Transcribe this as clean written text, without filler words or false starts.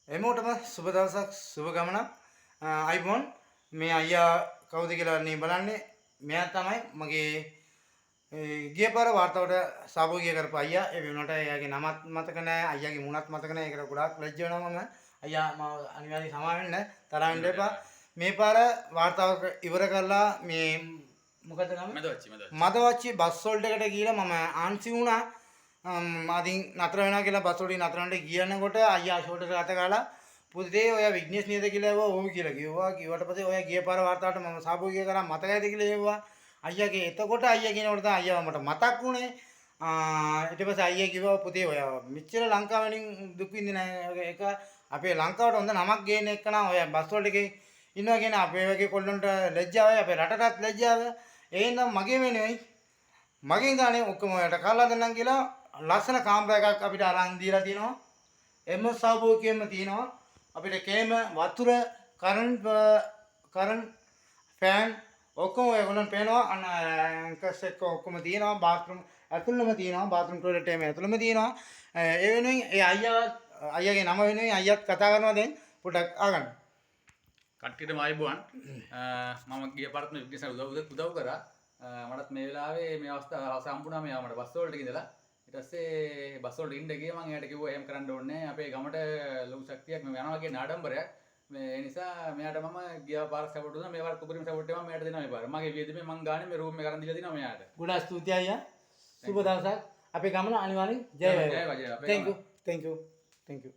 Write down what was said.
එමෝටම සුබ දවසක් සුබ ගමනක් අයිබෝන් මේ අයියා කවුද කියලා නේ බලන්නේ මෙයා තමයි මගේ ගිය පාර වාර්තාවට සහභාගී කරපු අයියා ඒ වෙනකොට එයාගේ නමත් මතක නැහැ අයියාගේ මුණත් මතක නැහැ ඒකට ගොඩාක් ලැජ්ජ වෙනවා මම අයියා මම අනිවාර්යයෙන් සමා වෙන්න තරහ වෙන්න එපා මේ පාර වාර්තාව ඉවර කරලා මේ මොකද නම මදවච්චි බස් හෝල්ඩ් එකට ගිහලා මම ආන්සි වුණා අදින් නතර වෙනවා කියලා බස් වලින් නතර වෙනට ගියනකොට අයියා ෂෝල්ඩර් අත ගාලා පුතේ ඔයා විග්නේෂ් නේද කියලා ඇහුවා ඔව් කියලා කිව්වා කිව්වට පස්සේ ඔයා ගිය පාර වාර්තාවට මම සහභාගී කරා මතකයිද කියලා ඇහුවා අයියාගේ එතකොට අයියා කියනකොට තමයි අයියා මට මතක් වුණේ ඊට පස්සේ අයියා කිව්වා පුතේ ඔයා මෙච්චර ලංකාවෙන් දුක් විඳින එක අපේ ලංකාවට හොඳ නමක් ගේන එක නම් ඔයා බස් වල එකේ ඉන්නවා කියන අපේ වගේ කොල්ලන්ට ලැජ්ජාවයි අපේ රටටත් ලැජ්ජාව ඒ හින්දා මගේ වෙනුවෙයි මගෙන් ගානේ ඔක්කොම ඔයාලට කාලා දෙන්නම් කියලා ලස්සන කාමරා එකක් අපිට අරන් දීලා තිනවා එම සහභාගීකෙම තිනවා අපිට කේම වතුර කරන්ට් ෆෑන් ඔක්කොම ඒගොල්ලන් පේනවා අංකස් එක්ක ඔක්කොම තියනවා බාත්රූම් ඇතුළෙම තියනවා බාත්රූම් ටොයිලට් එකේ ඇතුළෙම තියනවා ඒ වෙනුවෙන් ඒ අයියාගේ නම වෙනුවෙන් අයියාත් කතා කරනවා දැන් පොඩ්ඩක් අහගන්න කට්ටියටම ආයිබෝවන් මම ගිය පාරත් මේ විග්නේෂ් උදව් කරා මටත් මේ වෙලාවේ මේ අවස්ථාව සම්පූර්ණ මෙයා මට බස් වලට ගිහලා ඊට පස්සේ බස් වලට ඉන්න ගියේ මම එයාට කිව්වා එහෙම කරන්න ඕනේ නැහැ අපේ ගමට ලොකු ශක්තියක් මම යනවා කියන ආඩම්බරයක් මේ ඒ නිසා මෙයාට මම ගියා පාර සපෝට් දුන්නා මේ පාර උපරිම සපෝට් එක මම මෙයාට දෙනවා මේ පාර මගේ වියදමේ මං ගානේ මේ රූම් එක අරන් දීලා දිනවා මෙයාට ගොඩාක් ස්තුතියි අයියා සුබ දවසක් අපේ ගමන අනිවාර්යෙන් ජය වේවා ජය වේවා thank you